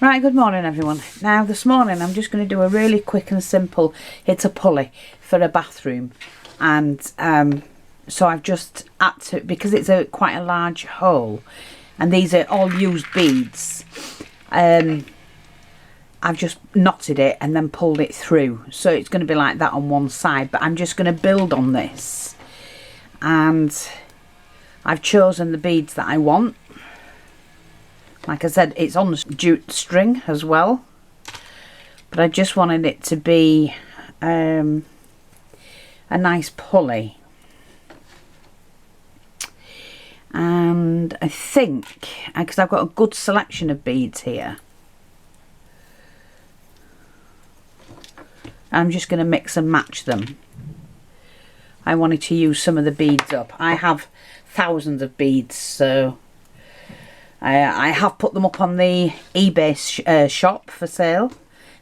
Right, good morning everyone. Now this morning I'm just going to do a really quick and simple, it's a pulley for a bathroom, and so I've just had to, because it's quite a large hole and these are all used beads, I've just knotted it and then pulled it through, so it's going to be like that on one side, but I'm just going to build on this, and I've chosen the beads that I want. Like I said, it's on the jute string as well, but I just wanted it to be a nice pulley. And I think, because I've got a good selection of beads here, I'm just going to mix and match them. I wanted to use some of the beads up. I have thousands of beads, so I have put them up on the eBay shop for sale,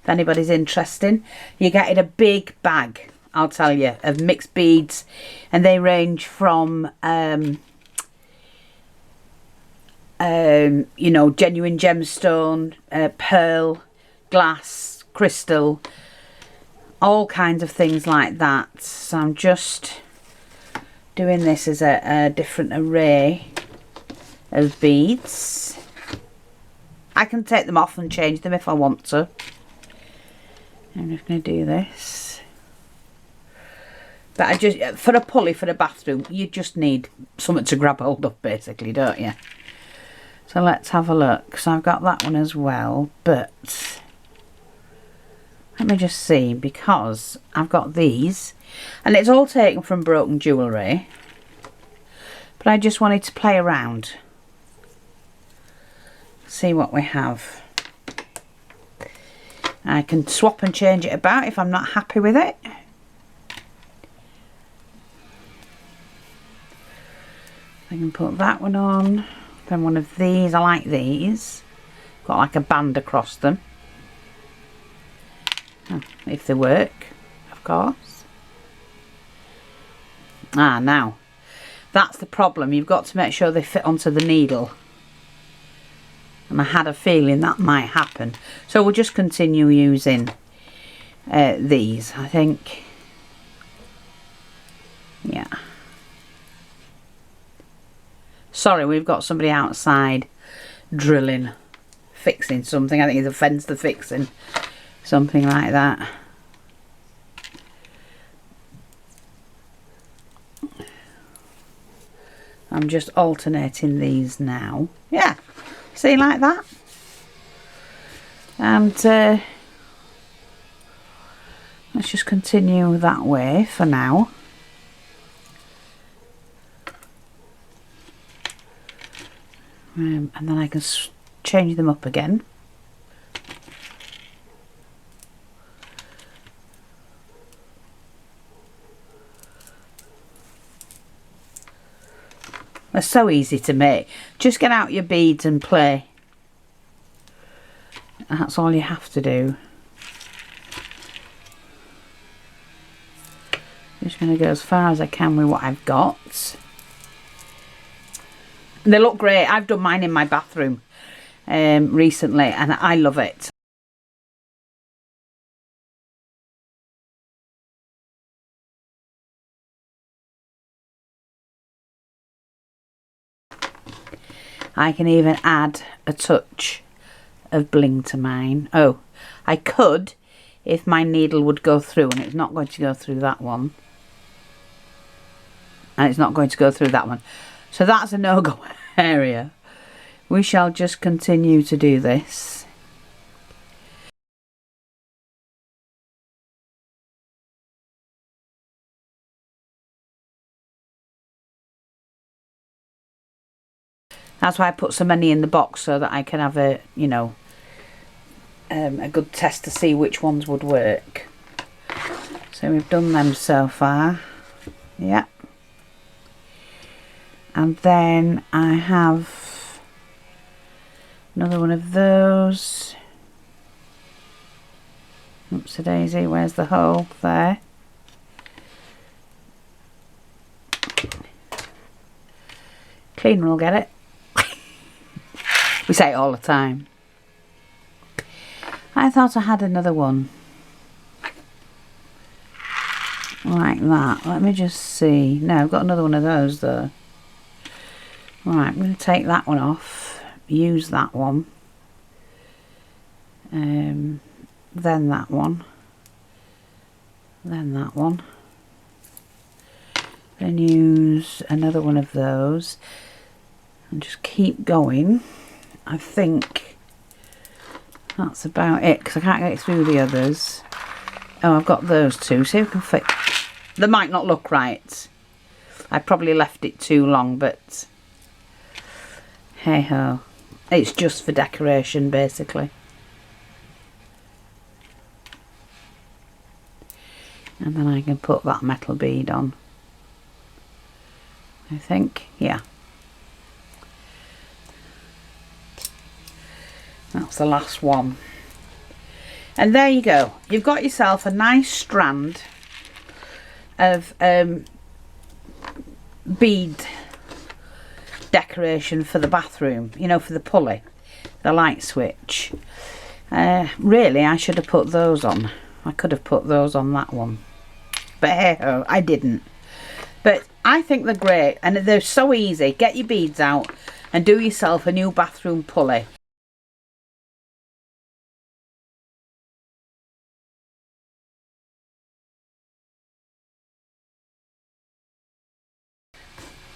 if anybody's interested. You get in a big bag, I'll tell you, of mixed beads, and they range from you know, genuine gemstone, pearl, glass, crystal, all kinds of things like that. So I'm just doing this as a different array of beads. I can take them off and change them if I want to. I'm just going to do this. But I just, for a pulley for the bathroom, you just need something to grab hold of basically, don't you? So let's have a look. So I've got that one as well, but let me just see, because I've got these and it's all taken from broken jewellery, but I just wanted to play around, see what we have. I can swap and change it about if I'm not happy with it. I can put that one on, then one of these. I like these, got like a band across them. Oh, if they work, of course. Now that's the problem, you've got to make sure they fit onto the needle, and I had a feeling that might happen, so we'll just continue using these, I think. Yeah, sorry, we've got somebody outside drilling, fixing something. I think it's a fence they're fixing, something like that. I'm just alternating these now. Yeah, see, like that. And let's just continue that way for now. And then I can change them up again. They're so easy to make. Just get out your beads and play. That's all you have to do. I'm just going to go as far as I can with what I've got. They look great. I've done mine in my bathroom recently and I love it. I can even add a touch of bling to mine. Oh, I could if my needle would go through, and it's not going to go through that one. And it's not going to go through that one. So that's a no-go area. We shall just continue to do this. That's why I put so many in the box, so that I can have a, you know, a good test to see which ones would work. So we've done them so far. Yeah. And then I have another one of those. Oops a daisy, where's the hole? There. Cleaner will get it. We say it all the time. I thought I had another one. Like that. Let me just see. No, I've got another one of those though. Right, I'm going to take that one off. Use that one. Then that one. Then that one. Then use another one of those. And just keep going. I think that's about it, because I can't get through the others. Oh, I've got those two. See if we can fit. They might not look right. I probably left it too long, but hey ho. It's just for decoration, basically. And then I can put that metal bead on. I think, yeah. That's the last one. And there you go. You've got yourself a nice strand of bead decoration for the bathroom, you know, for the pulley, the light switch. Really, I should have put those on. I could have put those on that one, but hey ho, I didn't. But I think they're great, and they're so easy. Get your beads out and do yourself a new bathroom pulley.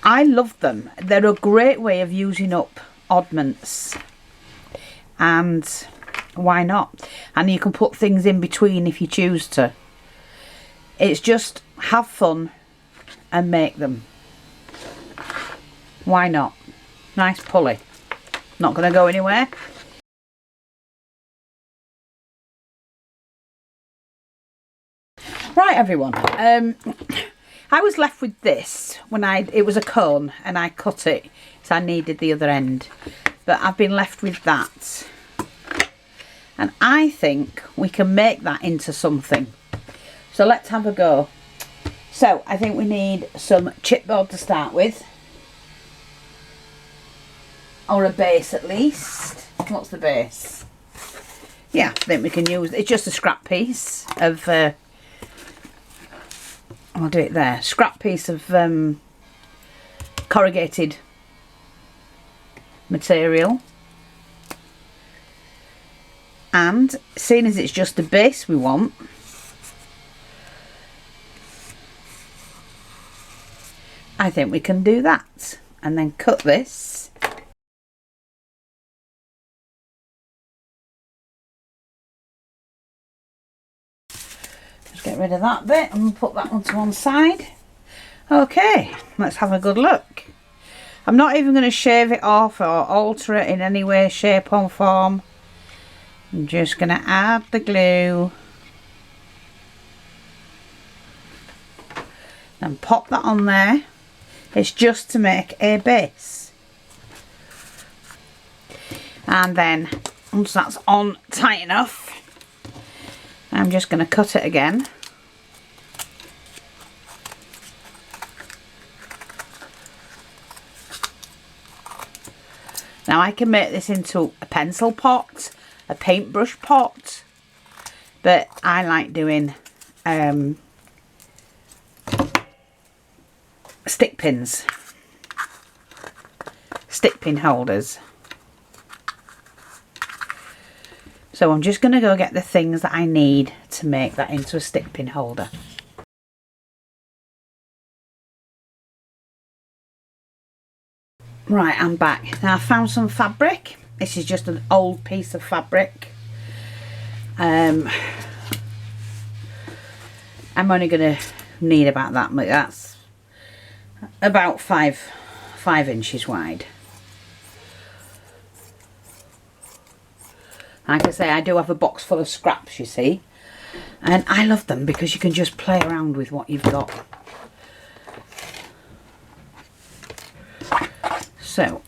I love them. They're a great way of using up oddments, and why not? And you can put things in between if you choose to. It's just have fun and make them. Why not? Nice pulley. Not going to go anywhere. Right, everyone. I was left with this when it was a cone and I cut it, so I needed the other end. But I've been left with that. And I think we can make that into something. So let's have a go. So I think we need some chipboard to start with. Or a base at least. What's the base? Yeah, I think we can use, it's just a scrap piece of... I'll do it there. Scrap piece of corrugated material. And seeing as it's just the base we want, I think we can do that. And then cut this. Get rid of that bit and we'll put that one to one side. Okay, let's have a good look. I'm not even going to shave it off or alter it in any way, shape or form. I'm just going to add the glue and pop that on there. It's just to make a base. And then once that's on tight enough, I'm just going to cut it again. Now I can make this into a pencil pot, a paintbrush pot, but I like doing stick pins, stick pin holders. So I'm just going to go get the things that I need to make that into a stick pin holder. Right, I'm back. Now I found some fabric. This is just an old piece of fabric. I'm only going to need about that much. That's about 5 inches wide. Like I say, I do have a box full of scraps, you see, and I love them because you can just play around with what you've got. So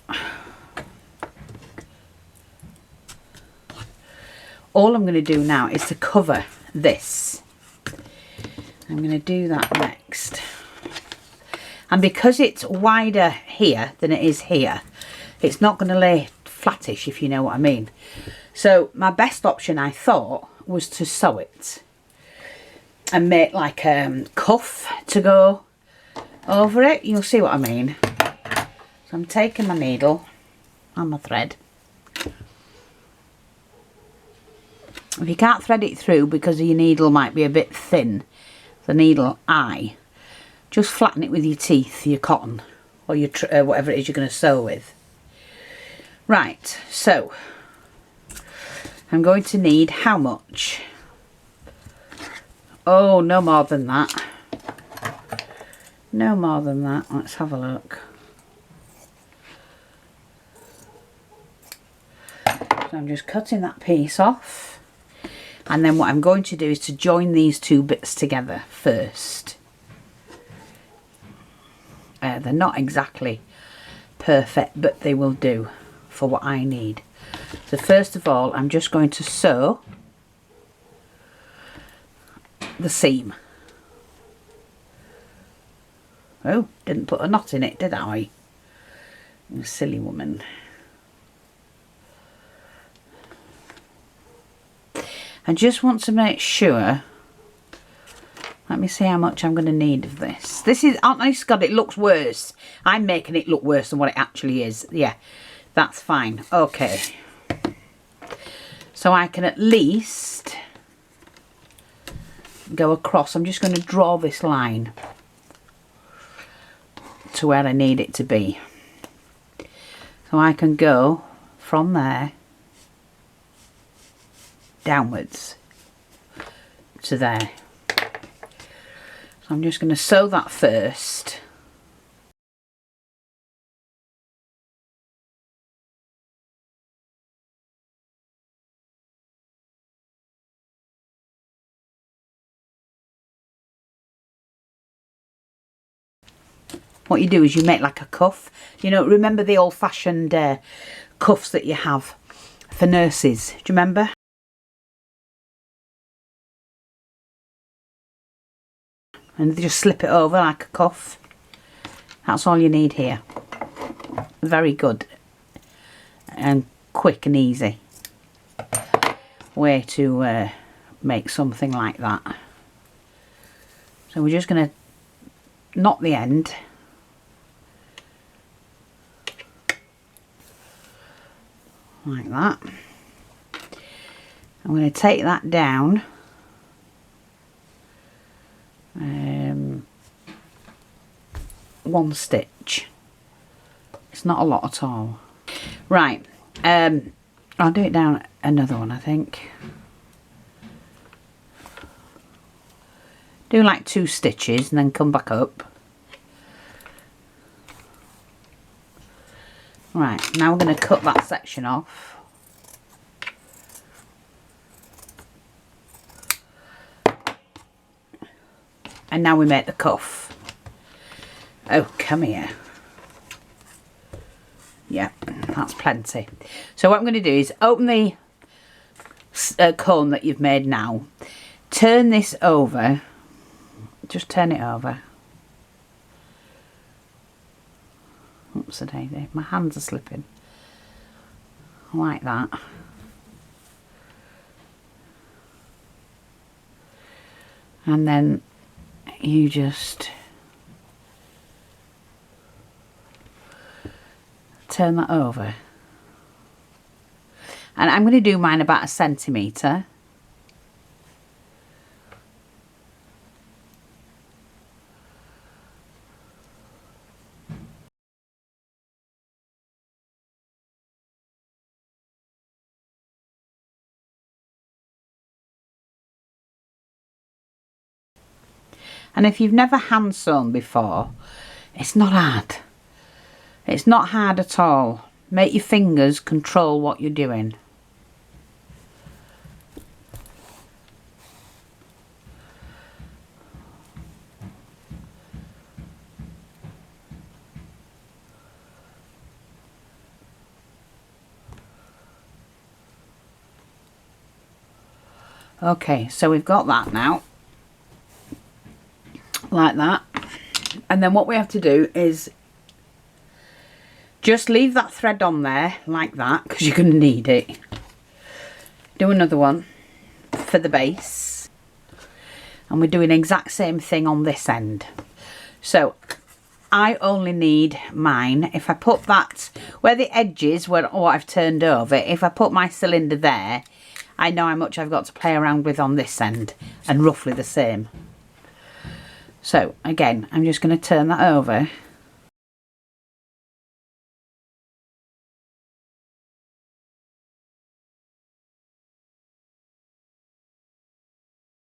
all I'm going to do now is to cover this. I'm going to do that next, and because it's wider here than it is here, it's not going to lay flattish, if you know what I mean. So my best option, I thought, was to sew it and make like a cuff to go over it. You'll see what I mean. So I'm taking my needle and my thread. If you can't thread it through because your needle might be a bit thin, the needle eye, just flatten it with your teeth, your cotton, or your whatever it is you're going to sew with. Right, so I'm going to need how much? Oh, no more than that. No more than that. Let's have a look. So I'm just cutting that piece off. And then what I'm going to do is to join these two bits together first. They're not exactly perfect, but they will do for what I need. So first of all, I'm just going to sew the seam. Oh, didn't put a knot in it, did I? You silly woman. I just want to make sure. Let me see how much I'm going to need of this. This is, honest God, it looks worse. I'm making it look worse than what it actually is. Yeah, that's fine. Okay. So I can at least go across. I'm just going to draw this line to where I need it to be. So I can go from there downwards to there. So I'm just going to sew that first. What you do is you make like a cuff. You know, remember the old-fashioned cuffs that you have for nurses? Do you remember? And they just slip it over like a cuff. That's all you need here. Very good and quick and easy way to make something like that. So we're just going to knot the end. Like that. I'm going to take that down. One stitch. It's not a lot at all. Right. I'll do it down another one, I think. Do like 2 stitches and then come back up. Right, now we're going to cut that section off. And now we make the cuff. Oh, come here. Yeah, that's plenty. So what I'm going to do is open the cone that you've made now. Turn this over. Just turn it over. Oops, a daisy. My hands are slipping. Like that. And then you just turn that over. And I'm going to do mine about 1 centimetre. And if you've never hand sewn before, it's not hard. It's not hard at all. Make your fingers control what you're doing. Okay, so we've got that now. Like that. And then what we have to do is just leave that thread on there like that, because you're going to need it. do another one for the base, and we're doing the exact same thing on this end. So I only need mine. If I put that where the edge is, where what I've turned over, if I put my cylinder there, I know how much I've got to play around with on this end, and roughly the same. So again, I'm just going to turn that over.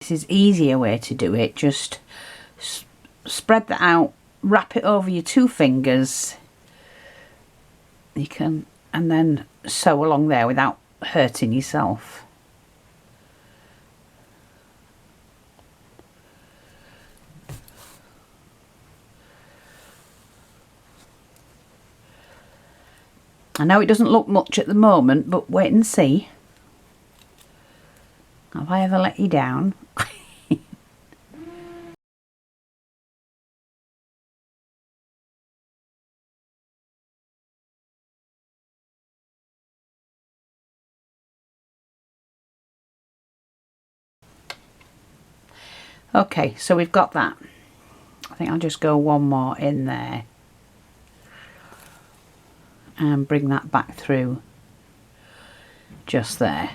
This is easier way to do it. Just spread that out, wrap it over your 2 fingers. You can, and then sew along there without hurting yourself. I know it doesn't look much at the moment, but wait and see. Have I ever let you down? Okay, so we've got that. I think I'll just go one more in there and bring that back through just there.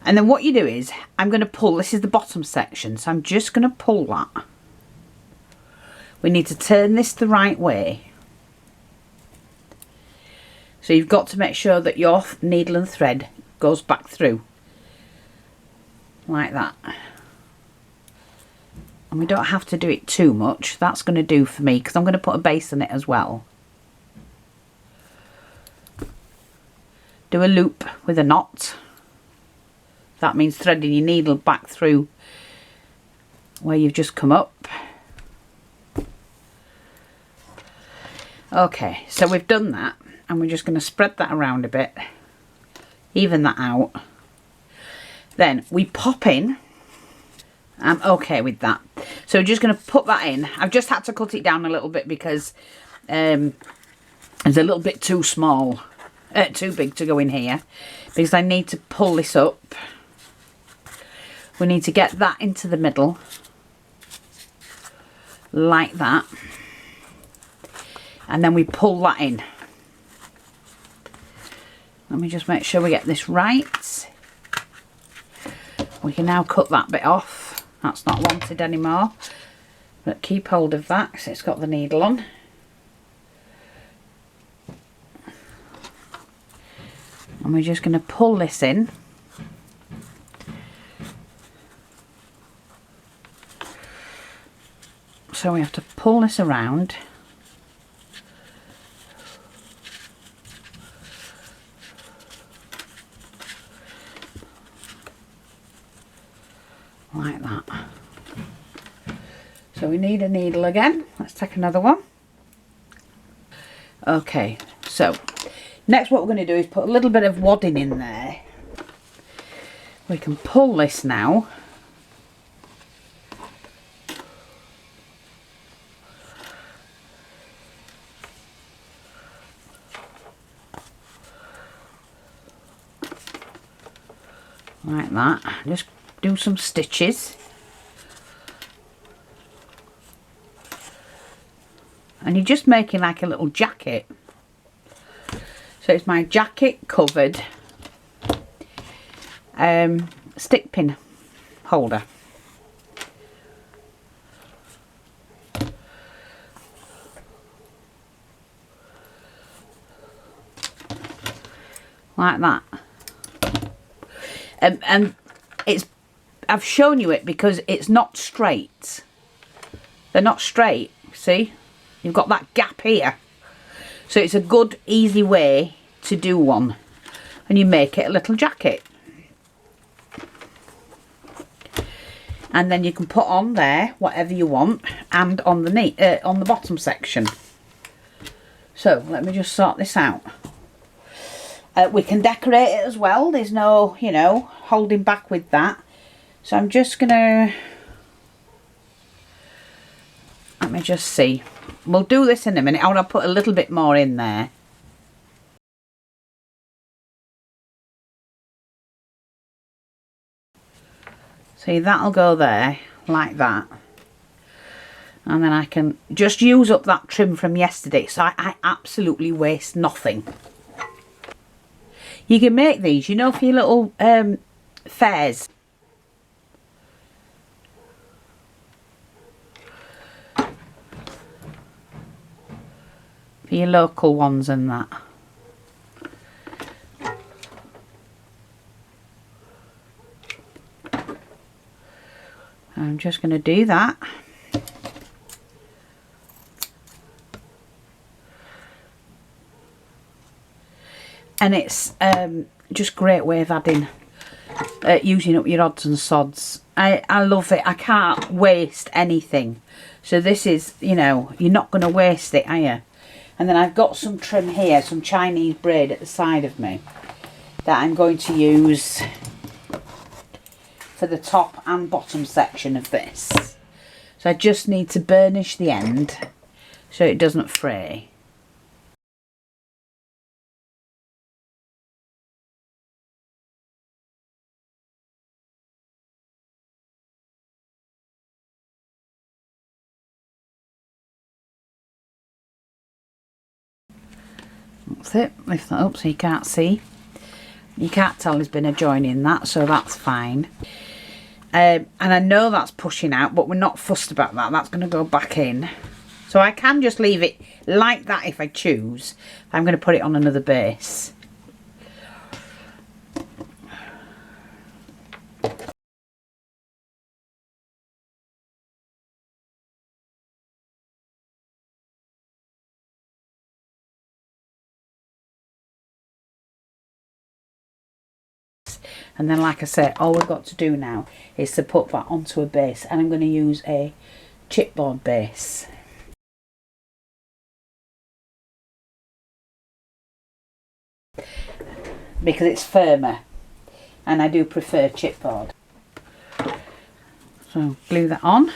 And then what you do is, I'm going to pull, this is the bottom section, so I'm just going to pull that. We need to turn this the right way. So you've got to make sure that your needle and thread goes back through. Like that. And we don't have to do it too much. That's going to do for me, because I'm going to put a base in it as well. Do a loop with a knot. That means threading your needle back through where you've just come up. Okay, so we've done that, and we're just going to spread that around a bit, even that out. Then we pop in. I'm okay with that. So we're just going to put that in. I've just had to cut it down a little bit because it's a little bit too small, too big to go in here, because I need to pull this up. We need to get that into the middle, like that, and then we pull that in. Let me just make sure we get this right. We can now cut that bit off. That's not wanted anymore, but keep hold of that because it's got the needle on. And we're just going to pull this in. So we have to pull this around. Like that. So we need a needle again. Let's take another one. Okay, so next what we're going to do is put a little bit of wadding in there. We can pull this now. Like that. Just do some stitches. And you're just making like a little jacket. So it's my jacket covered stick pin holder. Like that. And it's, I've shown you it because it's not straight. They're not straight, see? You've got that gap here. So it's a good, easy way to do one. And you make it a little jacket. And then you can put on there whatever you want, and on the bottom section. So let me just sort this out. We can decorate it as well. There's no, you know, holding back with that. So I'm just gonna, let me just see. We'll do this in a minute. I want to put a little bit more in there. See, that'll go there like that. And then I can just use up that trim from yesterday, so I absolutely waste nothing. You can make these, you know, for your little fairs. For your local ones and that. I'm just going to do that. And it's just a great way of adding, using up your odds and sods. I love it. I can't waste anything. So this is, you know, you're not going to waste it, are you? And then I've got some trim here, some Chinese braid at the side of me that I'm going to use for the top and bottom section of this. So I just need to burnish the end so it doesn't fray. That's it. Lift that up so you can't see. You can't tell there's been a join in that, so that's fine. And I know that's pushing out, but we're not fussed about that. That's going to go back in. So I can just leave it like that if I choose. I'm going to put it on another base. And then, like I said, all we've got to do now is to put that onto a base, and I'm going to use a chipboard base. Because it's firmer, and I do prefer chipboard. So glue that on,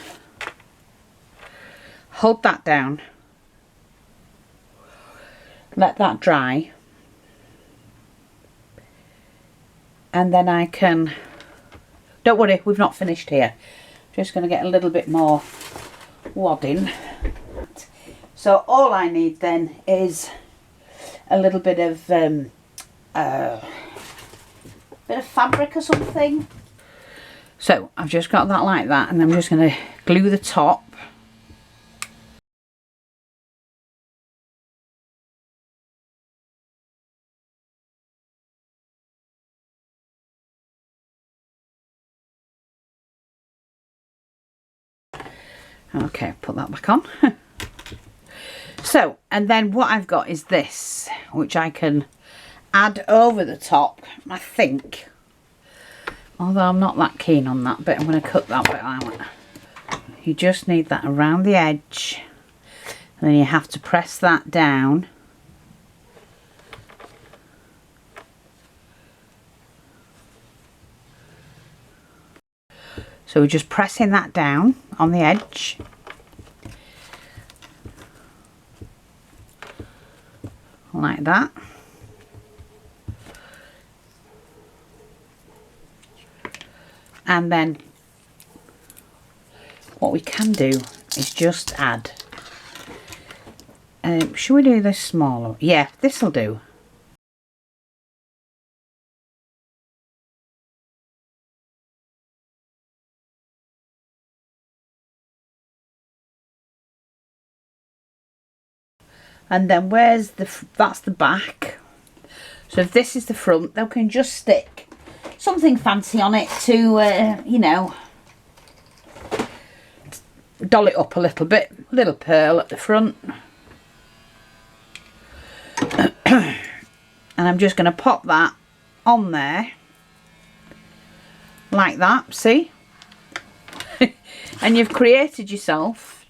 hold that down, let that dry, and then I can, don't worry, we've not finished here. Just going to get a little bit more wadding. So all I need then is a little bit of fabric or something. So I've just got that like that, and I'm just going to glue the top. Okay, put that back on. So, and then what I've got is this, which I can add over the top, I think. Although I'm not that keen on that bit, I'm going to cut that bit out. You just need that around the edge, and then you have to press that down. So we're just pressing that down on the edge. Like that. And then what we can do is just add, should we do this smaller? Yeah, this will do. And then where's that's the back. So if this is the front, they can just stick something fancy on it to, you know, doll it up a little bit. Little pearl at the front. And I'm just going to pop that on there. Like that, see? And you've created yourself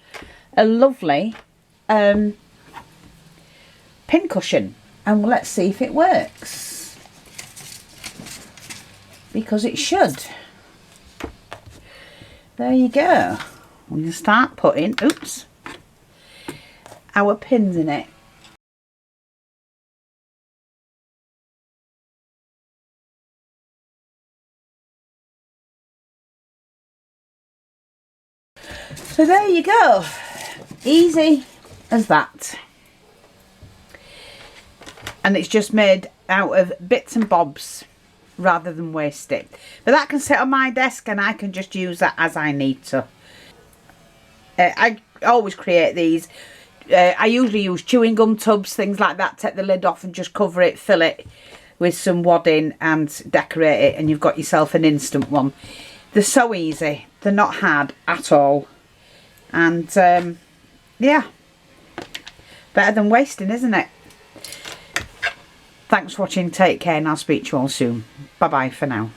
a lovely pincushion. And let's see if it works. Because it should. There you go. We can start putting, oops, our pins in it. So there you go, easy as that. And it's just made out of bits and bobs rather than waste it. But that can sit on my desk and I can just use that as I need to. I always create these. I usually use chewing gum tubs, things like that. Take the lid off and just cover it, fill it with some wadding and decorate it, and you've got yourself an instant one. They're so easy. They're not hard at all. And yeah, better than wasting, isn't it? Thanks for watching. Take care, and I'll speak to you all soon. Bye bye for now.